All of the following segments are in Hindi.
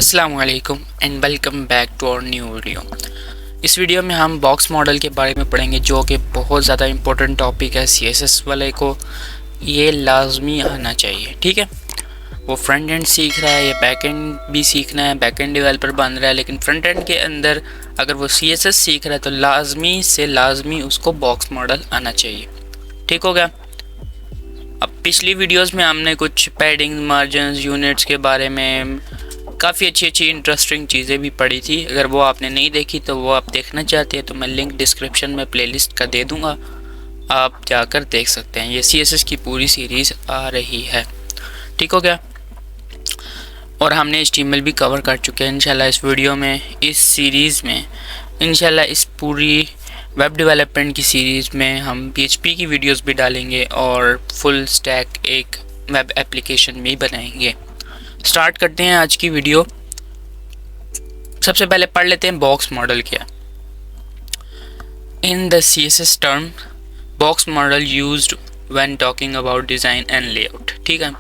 अस्सलाम वालेकुम and welcome back to our new video. इस वीडियो में हम बॉक्स मॉडल के बारे में पढ़ेंगे जो कि बहुत ज़्यादा इम्पोर्टेंट टॉपिक है। सीएसएस वाले को ये लाजमी आना चाहिए, ठीक है। वो फ्रंट एंड सीख रहा है या बैक एंड भी सीखना है, बैक एंड डेवलपर बन रहा है, लेकिन फ्रंट एंड के अंदर अगर वो सीएसएस सीख रहा है तो लाजमी से लाजमी उसको बॉक्स मॉडल आना चाहिए, ठीक हो गया। अब पिछली वीडियोस में हमने कुछ पैडिंग, मार्जिन्स, यूनिट्स के बारे में काफ़ी अच्छी इंटरेस्टिंग चीज़ें भी पढ़ी थी। अगर वो आपने नहीं देखी तो वो आप देखना चाहते हैं तो मैं लिंक डिस्क्रिप्शन में प्लेलिस्ट का दे दूँगा, आप जाकर देख सकते हैं। ये सीएसएस की पूरी सीरीज़ आ रही है, ठीक हो गया। और हमने HTML भी कवर कर चुके हैं इंशाल्लाह इस वीडियो में। इस सीरीज़ में इंशाल्लाह इस पूरी वेब डेवलपमेंट की सीरीज़ में हम PHP की वीडियोस भी डालेंगे और फुल स्टैक एक वेब एप्लीकेशन भी बनाएंगे। स्टार्ट करते हैं आज की वीडियो। सबसे पहले पढ़ लेते हैं बॉक्स मॉडल क्या। In the CSS term box model used when talking about design and layout, ठीक है,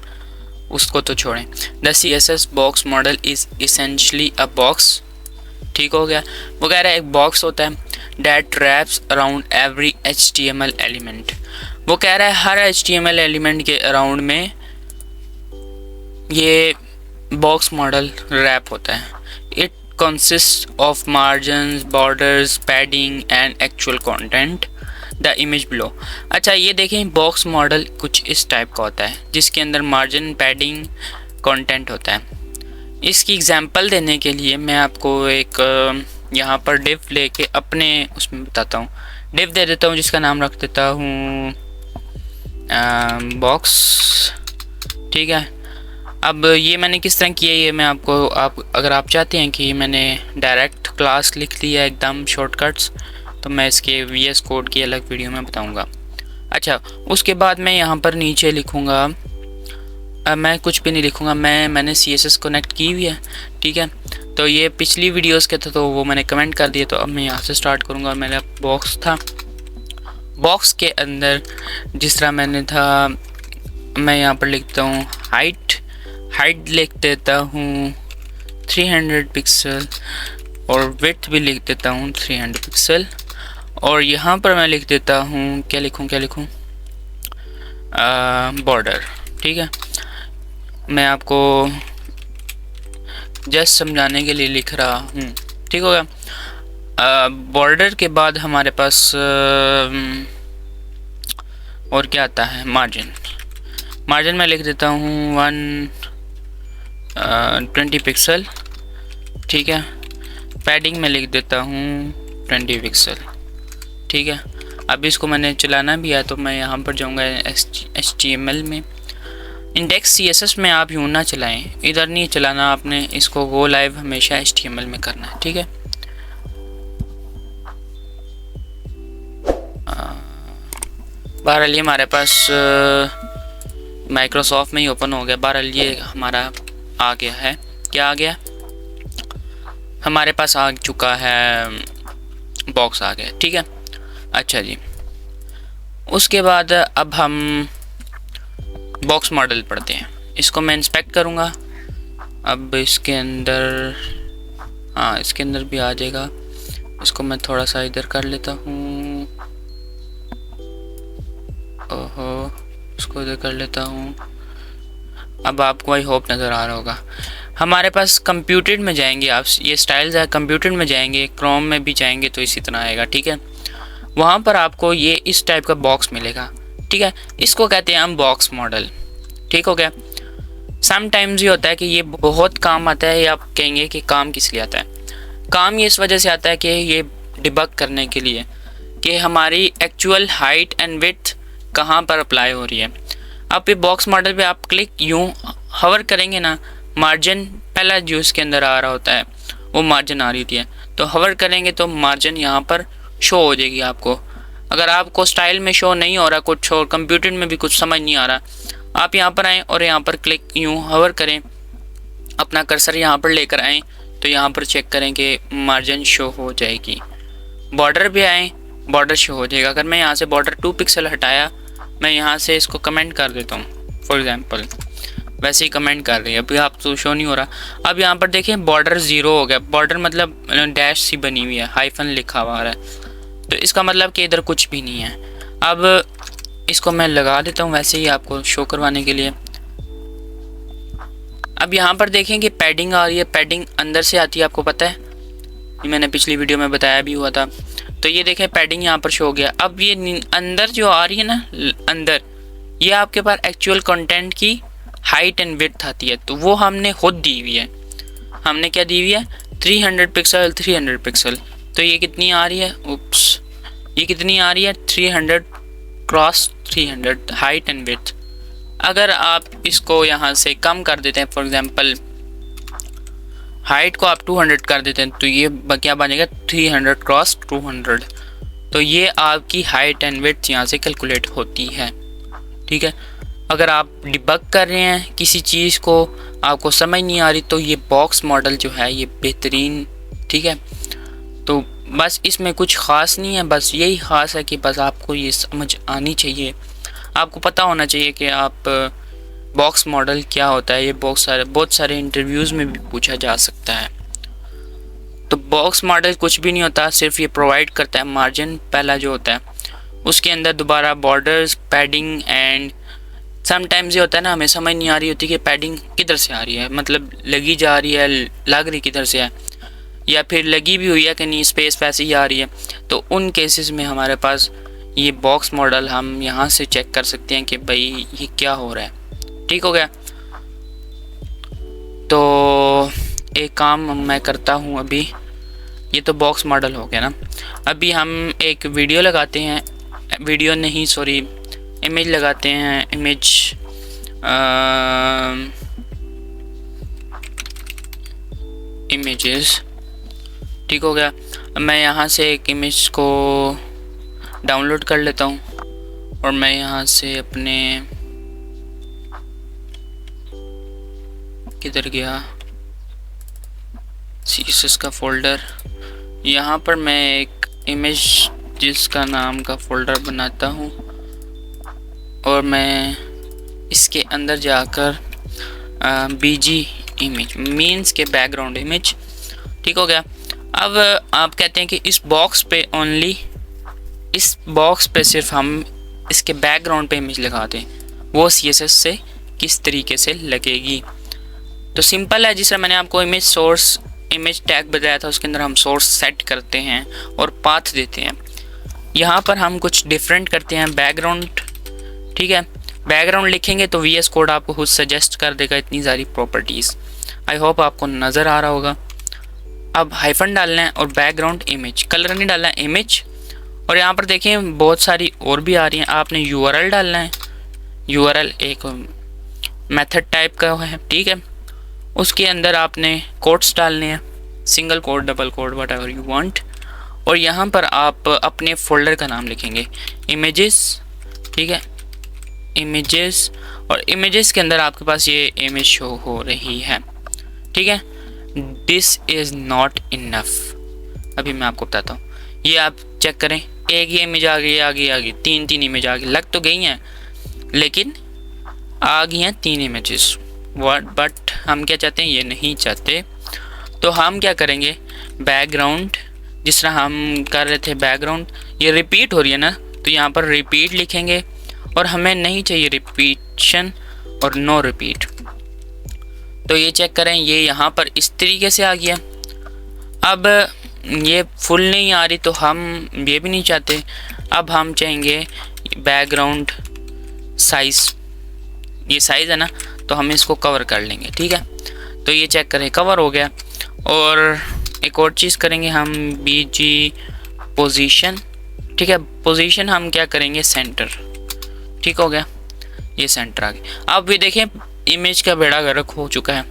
उसको तो छोड़ें। The CSS box model is essentially a box, ठीक हो गया। वो कह रहा है एक बॉक्स होता है that wraps around every HTML element. वो कह रहा है हर HTML एलिमेंट के अराउंड में ये बॉक्स मॉडल रैप होता है। It consist of margins, borders, padding and actual content the image below. अच्छा, ये देखें बॉक्स मॉडल कुछ इस टाइप का होता है जिसके अंदर मार्जिन, पैडिंग, कंटेंट होता है। इसकी एग्जांपल देने के लिए मैं आपको एक यहाँ पर डिव लेके अपने उसमें बताता हूँ। डिव दे देता हूँ जिसका नाम रख देता हूँ बॉक्स, ठीक है। अब ये मैंने किस तरह किया ये मैं आपको अगर आप चाहते हैं कि मैंने डायरेक्ट क्लास लिख लिया एकदम शॉर्टकट्स, तो मैं इसके VS कोड की अलग वीडियो में बताऊँगा। अच्छा, उसके बाद मैं यहाँ पर नीचे लिखूँगा, मैं कुछ भी नहीं लिखूँगा, मैंने CSS कनेक्ट की हुई है, ठीक है। तो ये पिछली वीडियोस के थे तो वो मैंने कमेंट कर दिए, तो अब मैं यहाँ से स्टार्ट करूँगा। मेरा बॉक्स था, बॉक्स के अंदर जिस तरह मैंने था मैं यहाँ पर लिखता हूँ हाइट लिख देता हूँ 300 पिक्सल और विड्थ भी लिख देता हूँ 300 पिक्सल। और यहाँ पर मैं लिख देता हूँ क्या लिखूँ बॉर्डर, ठीक है। मैं आपको जस्ट समझाने के लिए लिख रहा हूँ, ठीक होगा। बॉर्डर के बाद हमारे पास और क्या आता है, मार्जिन में लिख देता हूँ 120 पिक्सल, ठीक है। पैडिंग में लिख देता हूँ 20 पिक्सल, ठीक है। अब इसको मैंने चलाना भी है तो मैं यहाँ पर जाऊँगा HTML में। इंडेक्स CSS में आप यूँ ना चलाएं, इधर नहीं चलाना आपने, इसको गो लाइव हमेशा HTML में करना है, ठीक है। बहरहाल ये हमारे पास माइक्रोसॉफ्ट में ही ओपन हो गया। बहरहाल ये हमारा आ गया है, क्या आ गया, हमारे पास आ चुका है, बॉक्स आ गया, ठीक है। अच्छा जी, उसके बाद अब हम बॉक्स मॉडल पढ़ते हैं। इसको मैं इंस्पेक्ट करूँगा। अब इसके अंदर इसके अंदर भी आ जाएगा। इसको मैं थोड़ा सा इधर कर लेता हूँ, ओहो, इसको इधर कर लेता हूँ। अब आपको आई होप नज़र आ रहा होगा। हमारे पास कंप्यूटेड में जाएंगे आप, ये स्टाइल्स है, कंप्यूटेड में जाएंगे, क्रोम में भी जाएंगे तो इसी तरह आएगा, ठीक है। वहाँ पर आपको ये इस टाइप का बॉक्स मिलेगा, ठीक है। इसको कहते हैं हम बॉक्स मॉडल, ठीक हो गया। समटाइम्स ये होता है कि ये बहुत काम आता है, या आप कहेंगे कि काम किस लिए आता है। काम ये इस वजह से आता है कि ये डिबग करने के लिए कि हमारी एक्चुअल हाइट एंड विड्थ कहाँ पर अप्लाई हो रही है। अब ये बॉक्स मॉडल पे आप क्लिक यूँ हवर करेंगे ना, मार्जिन पहला जो इसके अंदर आ रहा होता है वो मार्जिन आ रही होती है, तो हवर करेंगे तो मार्जिन यहाँ पर शो हो जाएगी आपको। अगर आपको स्टाइल में शो नहीं हो रहा कुछ और कंप्यूटर में भी कुछ समझ नहीं आ रहा, आप यहाँ पर आएँ और यहाँ पर क्लिक यूँ हवर करें, अपना कर्सर यहाँ पर लेकर आएँ तो यहाँ पर चेक करें कि मार्जिन शो हो जाएगी। बॉर्डर भी आएँ, बॉर्डर शो हो जाएगा। अगर मैं यहाँ से बॉर्डर 2 पिक्सल हटाया, मैं यहाँ से इसको कमेंट कर देता हूँ फॉर एग्जांपल वैसे ही कमेंट कर रही है। अभी आप तो शो नहीं हो रहा। अब यहाँ पर देखें बॉर्डर 0 हो गया। बॉर्डर मतलब डैश सी बनी हुई है, हाइफन लिखा हुआ है, तो इसका मतलब कि इधर कुछ भी नहीं है। अब इसको मैं लगा देता हूँ वैसे ही आपको शो करवाने के लिए। अब यहाँ पर देखें कि पैडिंग आ रही है। पैडिंग अंदर से आती है, आपको पता है, ये मैंने पिछली वीडियो में बताया भी हुआ था। तो ये देखें पैडिंग यहाँ पर शो हो गया। अब ये अंदर जो आ रही है ना, अंदर ये आपके पास एक्चुअल कंटेंट की हाइट एंड विड्थ आती है, तो वो हमने खुद दी हुई है। हमने क्या दी हुई है? 300 पिक्सल 300 पिक्सल। तो ये कितनी आ रही है? उप्स, ये कितनी आ रही है? 300 क्रॉस 300 हाइट एंड विड्थ। अगर आप इसको यहाँ से कम कर देते हैं, फॉर एग्जांपल हाइट को आप 200 कर देते हैं, तो ये क्या बनेगा? 300 क्रॉस 200। तो ये आपकी हाइट एंड विड्थ यहाँ से कैलकुलेट होती है। ठीक है, अगर आप डिबग कर रहे हैं किसी चीज़ को, आपको समझ नहीं आ रही, तो ये बॉक्स मॉडल जो है ये बेहतरीन। ठीक है, तो बस इसमें कुछ ख़ास नहीं है, बस यही ख़ास है कि बस आपको ये समझ आनी चाहिए, आपको पता होना चाहिए कि आप बॉक्स मॉडल क्या होता है। ये बहुत सारे इंटरव्यूज़ में भी पूछा जा सकता है। तो बॉक्स मॉडल कुछ भी नहीं होता, सिर्फ ये प्रोवाइड करता है मार्जिन पहला जो होता है, उसके अंदर दोबारा बॉर्डर्स, पैडिंग एंड समटाइम्स ये होता है ना, हमें समझ नहीं आ रही होती कि पैडिंग किधर से आ रही है, मतलब लगी जा रही है, लग रही किधर से है, या फिर लगी भी हुई है कि नहीं, स्पेस वैसे ही आ रही है। तो उन केसेस में हमारे पास ये बॉक्स मॉडल हम यहाँ से चेक कर सकते हैं कि भाई ये क्या हो रहा है। ठीक हो गया। तो एक काम मैं करता हूँ अभी, ये तो बॉक्स मॉडल हो गया ना। अभी हम एक वीडियो लगाते हैं, वीडियो नहीं सॉरी इमेज लगाते हैं, इमेजेस। ठीक हो गया। मैं यहाँ से एक इमेज को डाउनलोड कर लेता हूँ और मैं यहाँ से अपने किधर गया CSS का फोल्डर, यहाँ पर मैं एक इमेज जिसका नाम का फोल्डर बनाता हूँ और मैं इसके अंदर जाकर BG इमेज मीन्स के बैकग्राउंड इमेज। ठीक हो गया। अब आप कहते हैं कि इस बॉक्स पे ओनली, इस बॉक्स पे सिर्फ हम इसके बैकग्राउंड पे इमेज लगा दें, वो CSS से किस तरीके से लगेगी। तो सिंपल है, जिस तरह मैंने आपको इमेज सोर्स इमेज टैग बताया था, उसके अंदर हम सोर्स सेट करते हैं और पाथ देते हैं। यहाँ पर हम कुछ डिफरेंट करते हैं, बैकग्राउंड। ठीक है, बैकग्राउंड लिखेंगे तो VS कोड आपको खुद सजेस्ट कर देगा इतनी सारी प्रॉपर्टीज़। आई होप आपको नज़र आ रहा होगा। अब हाइफन डालना है और बैकग्राउंड इमेज, कलर नहीं डालना है, इमेज। और यहाँ पर देखें बहुत सारी और भी आ रही हैं। आपने URL डालना है, URL एक मेथड टाइप का है। ठीक है, उसके अंदर आपने कोट्स डालने हैं, single quote, double quote, whatever you want. और यहाँ पर आप अपने फोल्डर का नाम लिखेंगे, इमेजेस। ठीक है, इमेजेस, और इमेजेस के अंदर आपके पास ये इमेज शो हो रही है। ठीक है, दिस इज़ नॉट इनफ। अभी मैं आपको बताता हूँ, ये आप चेक करें, एक ही इमेज आ गई, आगे 3 इमेज आ गई, लग तो गई हैं लेकिन आ गई हैं 3 इमेजेस। बट हम क्या चाहते हैं, ये नहीं चाहते। तो हम क्या करेंगे, बैकग्राउंड, जिस तरह हम कर रहे थे बैकग्राउंड, ये रिपीट हो रही है ना, तो यहाँ पर रिपीट लिखेंगे। और हमें नहीं चाहिए रिपीशन और नो रिपीट। तो ये चेक करें, ये यहाँ पर इस तरीके से आ गया। अब ये फुल नहीं आ रही, तो हम ये भी नहीं चाहते। अब हम चाहेंगे बैकग्राउंड साइज़, ये साइज़ है ना, तो हम इसको कवर कर लेंगे। ठीक है, तो ये चेक करें कवर हो गया। और एक और चीज़ करेंगे हम, BG पोजीशन। ठीक है, पोजीशन हम क्या करेंगे, सेंटर। ठीक हो गया, ये सेंटर आ गया। अब भी देखें इमेज का बेड़ा गर्क हो चुका है।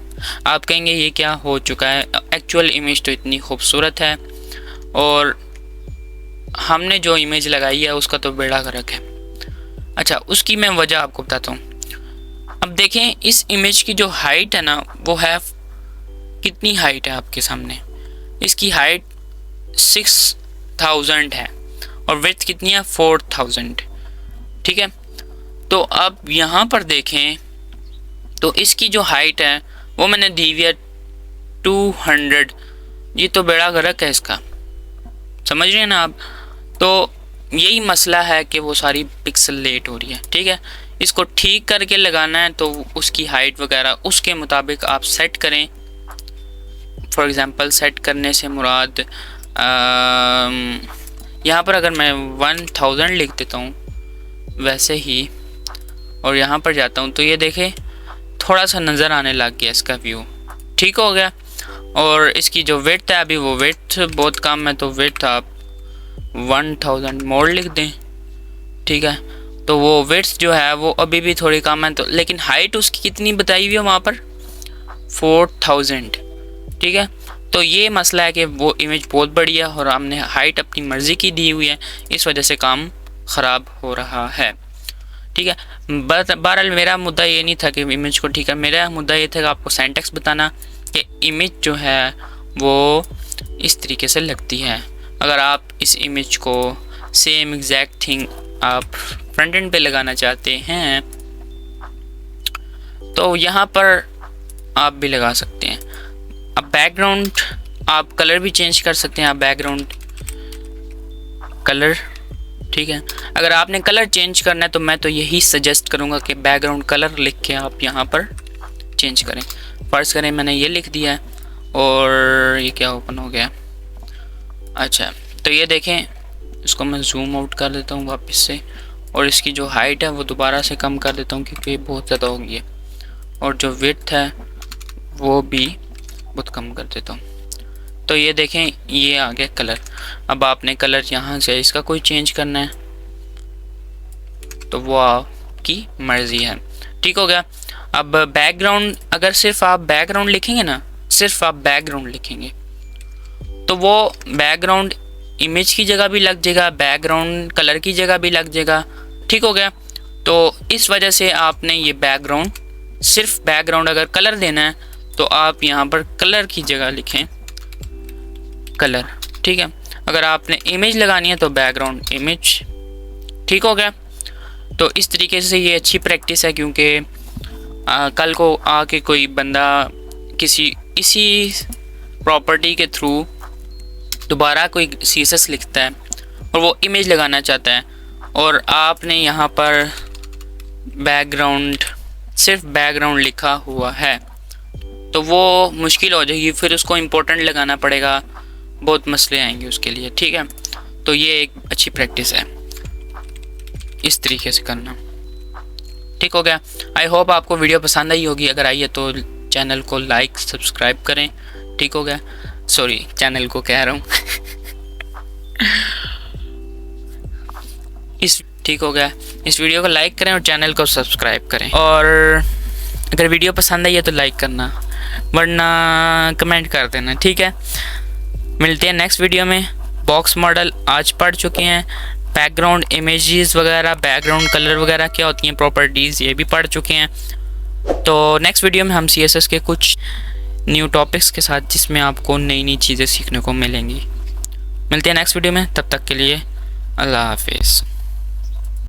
आप कहेंगे ये क्या हो चुका है, एक्चुअल इमेज तो इतनी खूबसूरत है और हमने जो इमेज लगाई है उसका तो बेड़ा गर्क है। अच्छा, उसकी मैं वजह आपको बताता हूँ। अब देखें इस इमेज की जो हाइट है ना, वो है, कितनी हाइट है आपके सामने, इसकी हाइट 6000 है और विड्थ कितनी है, 4000। ठीक है, तो अब यहाँ पर देखें तो इसकी जो हाइट है वो मैंने दी हुई है 200। ये तो बेड़ा गर्क है इसका, समझ रहे हैं ना आप। तो यही मसला है कि वो सारी पिक्सल लेट हो रही है। ठीक है, इसको ठीक करके लगाना है तो उसकी हाइट वगैरह उसके मुताबिक आप सेट करें। फॉर एग्ज़ाम्पल सेट करने से मुराद यहाँ पर अगर मैं 1000 लिख देता हूँ वैसे ही और यहाँ पर जाता हूँ तो ये देखें थोड़ा सा नज़र आने लग गया इसका व्यू, ठीक हो गया। और इसकी जो विड्थ है, अभी वो विड्थ बहुत कम है तो विड्थ आप 1000 मोर लिख दें। ठीक है, तो वो विड्थ जो है वो अभी भी थोड़ी कम है, तो लेकिन हाइट उसकी कितनी बताई हुई है वहाँ पर 4000। ठीक है, तो ये मसला है कि वो इमेज बहुत बड़ी है और हमने हाइट अपनी मर्ज़ी की दी हुई है, इस वजह से काम ख़राब हो रहा है। ठीक है, बहरहाल मेरा मुद्दा ये नहीं था कि इमेज को ठीक है, मेरा मुद्दा ये था कि आपको सिंटैक्स बताना कि इमेज जो है वो इस तरीके से लगती है। अगर आप इस इमेज को सेम एग्जैक्ट थिंग आप फ्रंट एंड पे लगाना चाहते हैं तो यहाँ पर आप भी लगा सकते हैं। अब बैकग्राउंड आप कलर भी चेंज कर सकते हैं, आप बैकग्राउंड कलर। ठीक है, अगर आपने कलर चेंज करना है तो मैं तो यही सजेस्ट करूँगा कि बैकग्राउंड कलर लिख के आप यहाँ पर चेंज करें। फ़र्ज़ करें मैंने ये लिख दिया है और ये क्या ओपन हो गया। अच्छा, तो ये देखें, इसको मैं जूम आउट कर देता हूँ वापस से और इसकी जो हाइट है वो दोबारा से कम कर देता हूँ क्योंकि बहुत ज़्यादा हो गई है, और जो विड्थ है वो भी बहुत कम कर देता हूँ। तो ये देखें ये आ गया कलर। अब आपने कलर यहाँ से इसका कोई चेंज करना है तो वो आपकी मर्ज़ी है। ठीक हो गया। अब बैकग्राउंड, अगर सिर्फ आप बैकग्राउंड लिखेंगे ना, सिर्फ आप बैकग्राउंड लिखेंगे तो वो बैकग्राउंड इमेज की जगह भी लग जाएगा, बैकग्राउंड कलर की जगह भी लग जाएगा। ठीक हो गया। तो इस वजह से आपने ये बैकग्राउंड, सिर्फ बैकग्राउंड अगर कलर देना है तो आप यहाँ पर कलर की जगह लिखें कलर। ठीक है, अगर आपने इमेज लगानी है तो बैकग्राउंड इमेज। ठीक हो गया। तो इस तरीके से ये अच्छी प्रैक्टिस है क्योंकि कल को आके कोई बंदा इसी प्रॉपर्टी के थ्रू दोबारा कोई CSS लिखता है और वो इमेज लगाना चाहता है और आपने यहाँ पर बैकग्राउंड, सिर्फ बैकग्राउंड लिखा हुआ है तो वो मुश्किल हो जाएगी, फिर उसको इम्पोर्टेंट लगाना पड़ेगा, बहुत मसले आएंगे उसके लिए। ठीक है, तो ये एक अच्छी प्रैक्टिस है इस तरीके से करना। ठीक हो गया। आई होप आपको वीडियो पसंद आई होगी, अगर आई है तो चैनल को लाइक सब्सक्राइब करें। ठीक हो गया, सॉरी चैनल को कह रहा हूँ ठीक हो गया, इस वीडियो को लाइक करें और चैनल को सब्सक्राइब करें, और अगर वीडियो पसंद आई है तो लाइक करना, वरना कमेंट कर देना। ठीक है, मिलते हैं नेक्स्ट वीडियो में। बॉक्स मॉडल आज पढ़ चुके हैं, बैकग्राउंड इमेजेस वगैरह, बैकग्राउंड कलर वगैरह क्या होती हैं, प्रॉपर्टीज़, ये भी पढ़ चुके हैं। तो नेक्स्ट वीडियो में हम CSS के कुछ न्यू टॉपिक्स के साथ, जिसमें आपको नई नई चीज़ें सीखने को मिलेंगी। मिलते हैं नेक्स्ट वीडियो में, तब तक के लिए अल्लाह हाफिज़।